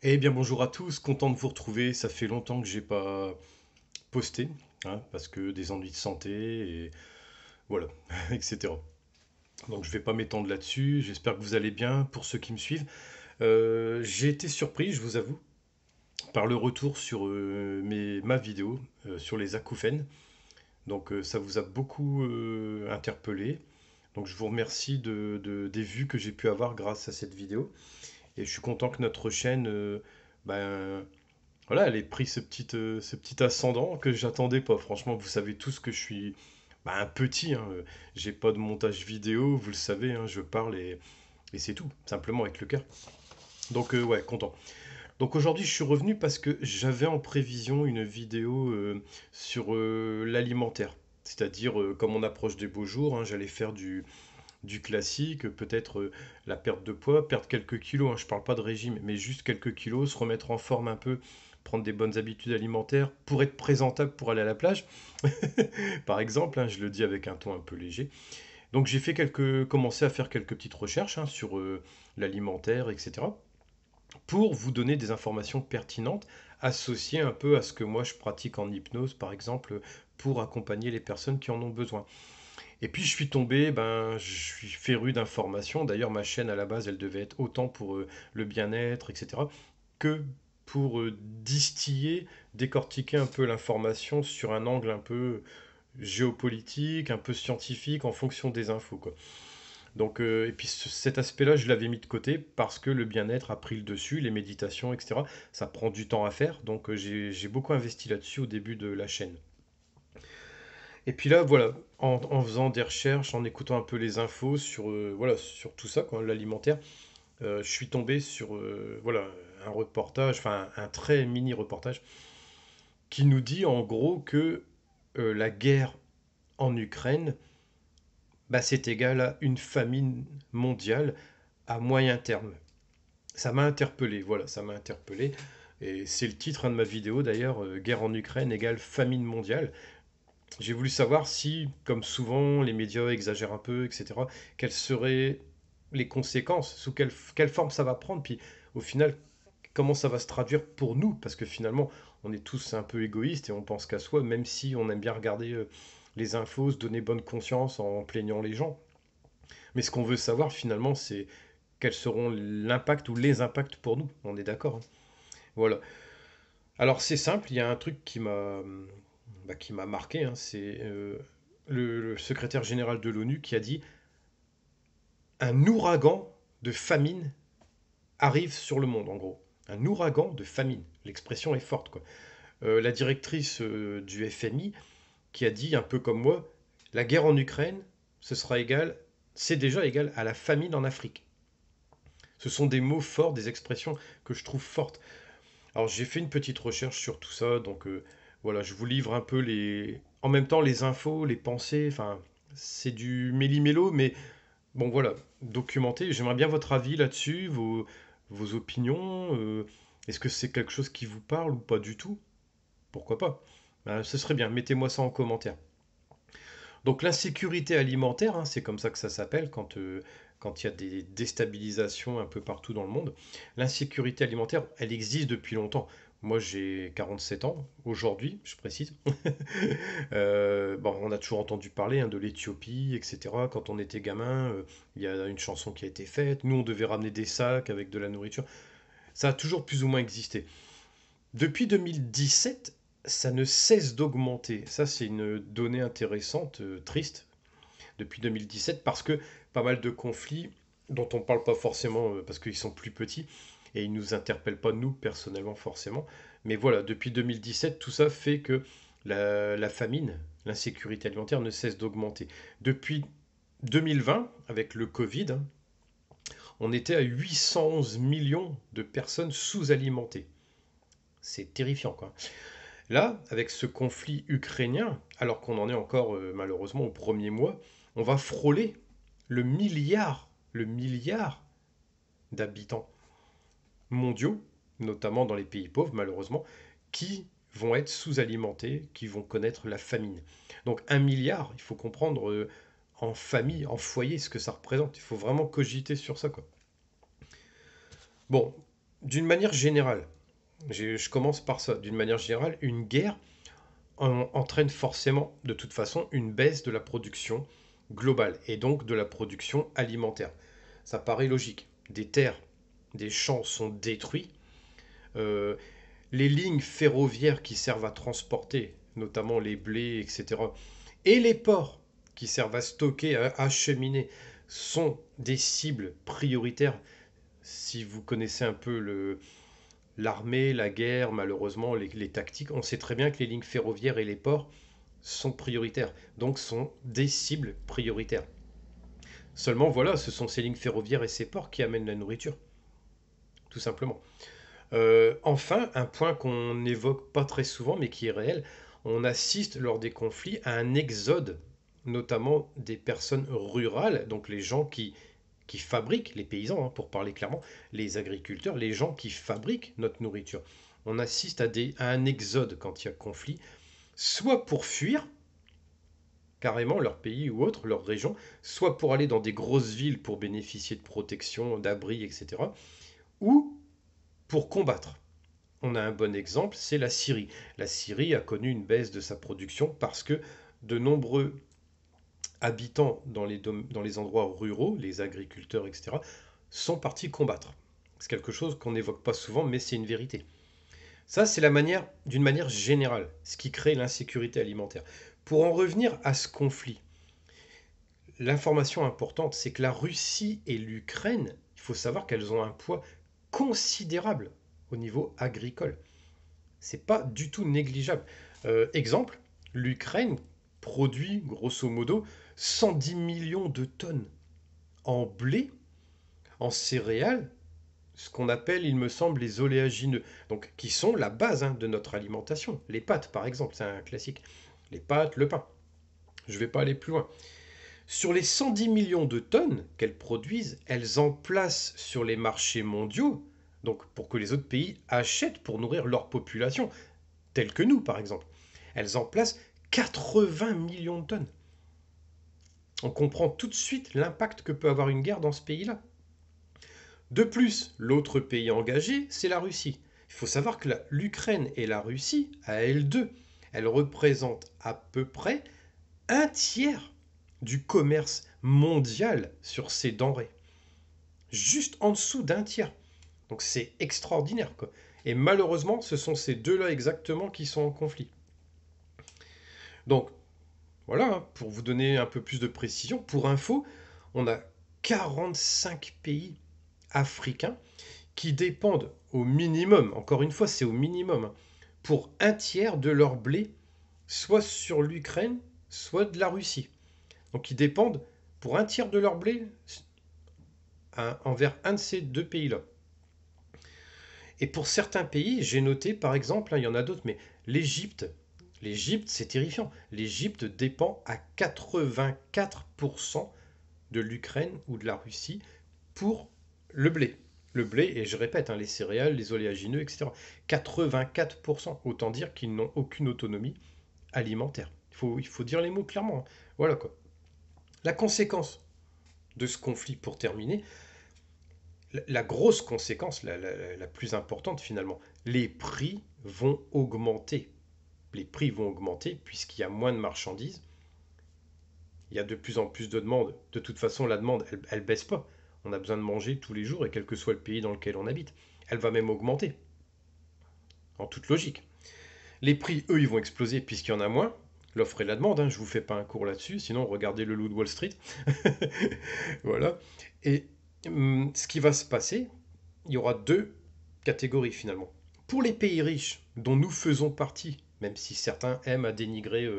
Eh bien bonjour à tous, content de vous retrouver. Ça fait longtemps que j'ai pas posté, hein, parce que des ennuis de santé et voilà, etc. Donc je vais pas m'étendre là-dessus. J'espère que vous allez bien pour ceux qui me suivent. J'ai été surpris, je vous avoue, par le retour sur ma vidéo sur les acouphènes. Donc ça vous a beaucoup interpellé. Donc je vous remercie des vues que j'ai pu avoir grâce à cette vidéo. Et je suis content que notre chaîne ben, voilà, elle ait pris ce petit ascendant que j'attendais pas. Franchement, vous savez tous que je suis un petit, hein. J'ai pas de montage vidéo, vous le savez, hein, je parle et c'est tout, simplement avec le cœur. Donc ouais, content. Donc aujourd'hui, je suis revenu parce que j'avais en prévision une vidéo sur l'alimentaire. C'est-à-dire, comme on approche des beaux jours, hein, j'allais faire du classique, peut-être la perte de poids, perdre quelques kilos, hein, je parle pas de régime, mais juste quelques kilos, se remettre en forme un peu, prendre des bonnes habitudes alimentaires pour être présentable pour aller à la plage, par exemple, hein, je le dis avec un ton un peu léger. Donc j'ai commencé à faire quelques petites recherches, hein, sur l'alimentaire, etc., pour vous donner des informations pertinentes, associées un peu à ce que moi je pratique en hypnose, par exemple, pour accompagner les personnes qui en ont besoin. Et puis je suis tombé, je suis féru d'informations. D'ailleurs, ma chaîne à la base, elle devait être autant pour le bien-être, etc., que pour distiller, décortiquer un peu l'information sur un angle un peu géopolitique, un peu scientifique, en fonction des infos, quoi. Donc, et puis cet aspect-là, je l'avais mis de côté parce que le bien-être a pris le dessus, les méditations, etc. Ça prend du temps à faire, donc j'ai beaucoup investi là-dessus au début de la chaîne. Et puis là, voilà, en faisant des recherches, en écoutant un peu les infos sur, voilà, sur tout ça, quoi, l'alimentaire, je suis tombé sur voilà, un reportage, enfin un très mini reportage, qui nous dit en gros que la guerre en Ukraine, c'est égal à une famine mondiale à moyen terme. Ça m'a interpellé, voilà, ça m'a interpellé. Et c'est le titre, hein, de ma vidéo d'ailleurs, guerre en Ukraine égale famine mondiale. J'ai voulu savoir si, comme souvent, les médias exagèrent un peu, etc., quelles seraient les conséquences, sous quelle forme ça va prendre, puis au final, comment ça va se traduire pour nous, parce que finalement, on est tous un peu égoïstes et on pense qu'à soi, même si on aime bien regarder les infos, se donner bonne conscience en plaignant les gens. Mais ce qu'on veut savoir finalement, c'est quels seront l'impact ou les impacts pour nous. On est d'accord, hein. Voilà. Alors c'est simple, il y a un truc qui m'a marqué, hein, c'est le secrétaire général de l'ONU qui a dit un ouragan de famine arrive sur le monde, en gros. Un ouragan de famine. L'expression est forte, quoi. La directrice du FMI qui a dit, un peu comme moi, la guerre en Ukraine, ce sera égal, c'est déjà égal à la famine en Afrique. Ce sont des mots forts, des expressions que je trouve fortes. Alors j'ai fait une petite recherche sur tout ça, donc voilà, je vous livre un peu en même temps les infos, les pensées, enfin c'est du méli-mélo, mais bon voilà, documenté. J'aimerais bien votre avis là-dessus, vos opinions. Est-ce que c'est quelque chose qui vous parle ou pas du tout? Pourquoi pas? Ce serait bien, mettez-moi ça en commentaire. Donc l'insécurité alimentaire, hein, c'est comme ça que ça s'appelle quand il y a des déstabilisations un peu partout dans le monde. L'insécurité alimentaire, elle existe depuis longtemps. Moi, j'ai 47 ans, aujourd'hui, je précise. Bon, on a toujours entendu parler, hein, de l'Éthiopie, etc. Quand on était gamin, il y a une chanson qui a été faite. Nous, on devait ramener des sacs avec de la nourriture. Ça a toujours plus ou moins existé. Depuis 2017, ça ne cesse d'augmenter. Ça, c'est une donnée intéressante, triste, depuis 2017, parce que pas mal de conflits dont on ne parle pas forcément parce qu'ils sont plus petits et ils ne nous interpellent pas, nous, personnellement, forcément. Mais voilà, depuis 2017, tout ça fait que la famine, l'insécurité alimentaire ne cesse d'augmenter. Depuis 2020, avec le Covid, hein, on était à 811 millions de personnes sous-alimentées. C'est terrifiant, quoi. Là, avec ce conflit ukrainien, alors qu'on en est encore malheureusement au premier mois, on va frôler le milliard d'habitants mondiaux, notamment dans les pays pauvres malheureusement, qui vont être sous-alimentés, qui vont connaître la famine. Donc un milliard, il faut comprendre en famille, en foyer, ce que ça représente. Il faut vraiment cogiter sur ça, quoi. Bon, D'une manière générale, je commence par ça, d'une manière générale, une guerre entraîne forcément, de toute façon, une baisse de la production globale et donc de la production alimentaire. Ça paraît logique. Des terres, des champs sont détruits. Euh, les lignes ferroviaires qui servent à transporter, notamment les blés, etc., et les ports qui servent à stocker, à acheminer, sont des cibles prioritaires. Si vous connaissez un peu l'armée, la guerre, malheureusement, les tactiques, on sait très bien que les lignes ferroviaires et les ports sont prioritaires, donc sont des cibles prioritaires. Seulement, voilà, ce sont ces lignes ferroviaires et ces ports qui amènent la nourriture, tout simplement. Enfin, un point qu'on n'évoque pas très souvent, mais qui est réel, on assiste lors des conflits à un exode, notamment des personnes rurales, donc les gens qui fabriquent, les paysans, hein, pour parler clairement, les agriculteurs, les gens qui fabriquent notre nourriture. On assiste à un exode quand il y a conflit, soit pour fuir carrément leur pays ou autre, leur région, soit pour aller dans des grosses villes pour bénéficier de protection, d'abri, etc., ou pour combattre. On a un bon exemple, c'est la Syrie. La Syrie a connu une baisse de sa production parce que de nombreux habitants dans les endroits ruraux, les agriculteurs, etc., sont partis combattre. C'est quelque chose qu'on n'évoque pas souvent, mais c'est une vérité. Ça, c'est d'une manière générale, ce qui crée l'insécurité alimentaire. Pour en revenir à ce conflit, l'information importante, c'est que la Russie et l'Ukraine, il faut savoir qu'elles ont un poids considérable au niveau agricole. C'est pas du tout négligeable. Exemple, l'Ukraine produit grosso modo 110 millions de tonnes en blé, en céréales, ce qu'on appelle, il me semble, les oléagineux, donc qui sont la base, hein, de notre alimentation. Les pâtes, par exemple, c'est un classique. Les pâtes, le pain. Je ne vais pas aller plus loin. Sur les 110 millions de tonnes qu'elles produisent, elles en placent sur les marchés mondiaux, donc pour que les autres pays achètent pour nourrir leur population, tels que nous par exemple. Elles en placent 80 millions de tonnes. On comprend tout de suite l'impact que peut avoir une guerre dans ce pays-là. De plus, l'autre pays engagé, c'est la Russie. Il faut savoir que l'Ukraine et la Russie, à elles deux, elles représentent à peu près un tiers du commerce mondial sur ces denrées. Juste en dessous d'un tiers. Donc c'est extraordinaire, quoi. Et malheureusement, ce sont ces deux-là exactement qui sont en conflit. Donc voilà, hein, pour vous donner un peu plus de précision, pour info, on a 45 pays africains qui dépendent au minimum, encore une fois c'est au minimum, hein, pour un tiers de leur blé, soit sur l'Ukraine, soit de la Russie. Donc ils dépendent pour un tiers de leur blé envers un de ces deux pays-là. Et pour certains pays, j'ai noté par exemple, hein, il y en a d'autres, mais l'Égypte, l'Égypte c'est terrifiant. L'Égypte dépend à 84% de l'Ukraine ou de la Russie pour le blé. Le blé, et je répète, hein, les céréales, les oléagineux, etc. 84%. Autant dire qu'ils n'ont aucune autonomie alimentaire. Il faut dire les mots clairement, hein. Voilà quoi. La conséquence de ce conflit, pour terminer, la grosse conséquence, la plus importante finalement, les prix vont augmenter. Les prix vont augmenter puisqu'il y a moins de marchandises, il y a de plus en plus de demandes. De toute façon, la demande, elle baisse pas. On a besoin de manger tous les jours et quel que soit le pays dans lequel on habite. Elle va même augmenter, en toute logique. Les prix, eux, ils vont exploser puisqu'il y en a moins. L'offre et la demande, hein, je vous fais pas un cours là-dessus, sinon regardez le loup de Wall Street. Voilà. Et ce qui va se passer, il y aura deux catégories finalement. Pour les pays riches, dont nous faisons partie, même si certains aiment à dénigrer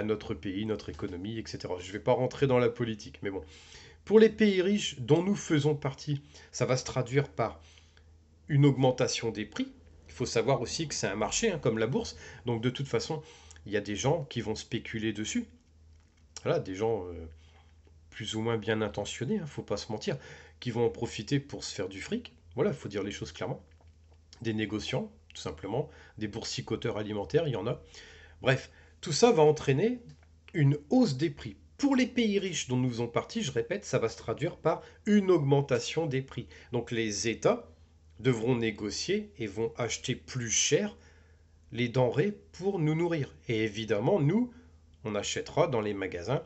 notre pays, notre économie, etc. Je ne vais pas rentrer dans la politique, mais bon. Pour les pays riches dont nous faisons partie, ça va se traduire par une augmentation des prix. Il faut savoir aussi que c'est un marché, hein, comme la bourse. Donc de toute façon, il y a des gens qui vont spéculer dessus. Voilà, des gens plus ou moins bien intentionnés, hein, faut pas se mentir, qui vont en profiter pour se faire du fric. Voilà, il faut dire les choses clairement. Des négociants, tout simplement, des boursicoteurs alimentaires, il y en a. Bref, tout ça va entraîner une hausse des prix. Pour les pays riches dont nous faisons partie, je répète, ça va se traduire par une augmentation des prix. Donc les États devront négocier et vont acheter plus cher les denrées pour nous nourrir. Et évidemment, nous, on achètera dans les magasins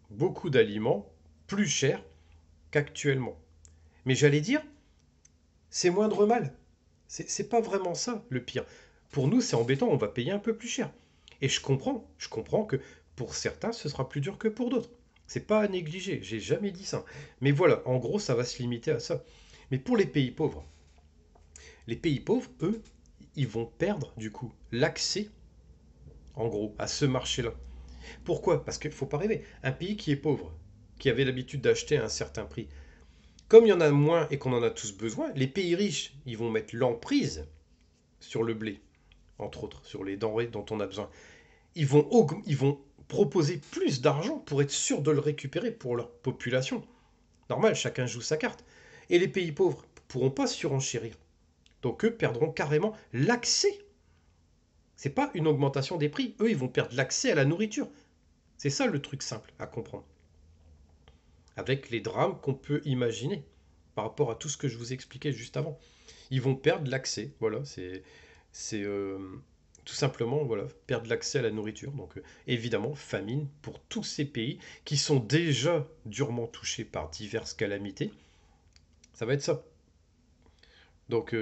beaucoup d'aliments plus chers qu'actuellement. Mais j'allais dire, c'est moindre mal. C'est pas vraiment ça le pire. Pour nous, c'est embêtant, on va payer un peu plus cher. Et je comprends que pour certains, ce sera plus dur que pour d'autres. C'est pas à négliger, j'ai jamais dit ça. Mais voilà, en gros, ça va se limiter à ça. Mais pour les pays pauvres, eux, ils vont perdre du coup l'accès, en gros, à ce marché-là. Pourquoi? Parce qu'il ne faut pas rêver. Un pays qui est pauvre, qui avait l'habitude d'acheter à un certain prix, comme il y en a moins et qu'on en a tous besoin, les pays riches, ils vont mettre l'emprise sur le blé, entre autres, sur les denrées dont on a besoin. Ils vont proposer plus d'argent pour être sûr de le récupérer pour leur population. Normal, chacun joue sa carte. Et les pays pauvres ne pourront pas surenchérir. Donc eux perdront carrément l'accès. C'est pas une augmentation des prix. Eux, ils vont perdre l'accès à la nourriture. C'est ça le truc simple à comprendre. Avec les drames qu'on peut imaginer par rapport à tout ce que je vous expliquais juste avant. Ils vont perdre l'accès. Voilà, c'est tout simplement voilà, perdre l'accès à la nourriture. Donc évidemment, famine pour tous ces pays qui sont déjà durement touchés par diverses calamités. Ça va être ça. Donc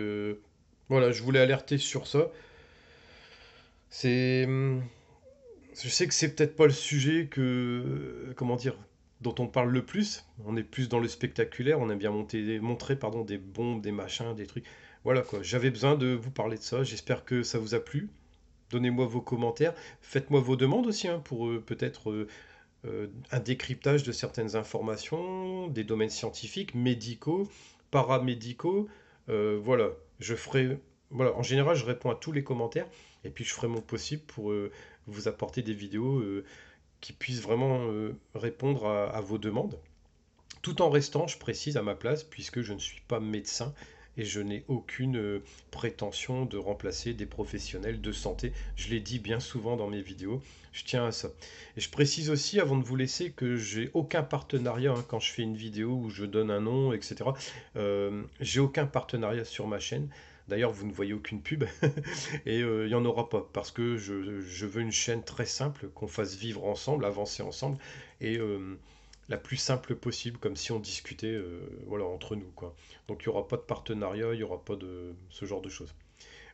voilà, je voulais alerter sur ça. C'est, je sais que c'est peut-être pas le sujet comment dire, dont on parle le plus. On est plus dans le spectaculaire. On aime bien montrer, pardon, des bombes, des machins, des trucs. Voilà quoi. J'avais besoin de vous parler de ça. J'espère que ça vous a plu. Donnez-moi vos commentaires. Faites-moi vos demandes aussi hein, pour peut-être un décryptage de certaines informations, des domaines scientifiques, médicaux, paramédicaux. Voilà, je ferai. Voilà, en général, je réponds à tous les commentaires et puis je ferai mon possible pour vous apporter des vidéos qui puissent vraiment répondre à vos demandes. Tout en restant, je précise, à ma place, puisque je ne suis pas médecin et je n'ai aucune prétention de remplacer des professionnels de santé. Je l'ai dit bien souvent dans mes vidéos, je tiens à ça. Et je précise aussi, avant de vous laisser, que j'ai aucun partenariat hein, quand je fais une vidéo où je donne un nom, etc. J'ai aucun partenariat sur ma chaîne. D'ailleurs, vous ne voyez aucune pub et il n'y en aura pas parce que je veux une chaîne très simple, qu'on fasse vivre ensemble, avancer ensemble et la plus simple possible, comme si on discutait voilà, entre nous, quoi. Donc il n'y aura pas de partenariat, il n'y aura pas de ce genre de choses.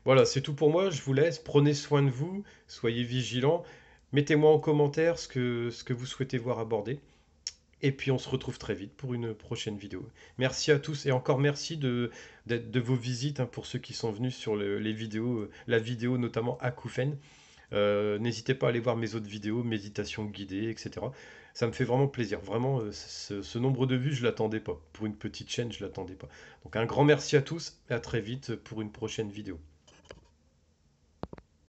Voilà, c'est tout pour moi, je vous laisse, prenez soin de vous, soyez vigilants, mettez-moi en commentaire ce que vous souhaitez voir abordé, et puis on se retrouve très vite pour une prochaine vidéo. Merci à tous, et encore merci de vos visites, hein, pour ceux qui sont venus sur les vidéos, la vidéo notamment Akoufen. N'hésitez pas à aller voir mes autres vidéos, méditation guidée, etc. Ça me fait vraiment plaisir. Vraiment, ce nombre de vues, je ne l'attendais pas. Pour une petite chaîne, je ne l'attendais pas. Donc un grand merci à tous et à très vite pour une prochaine vidéo.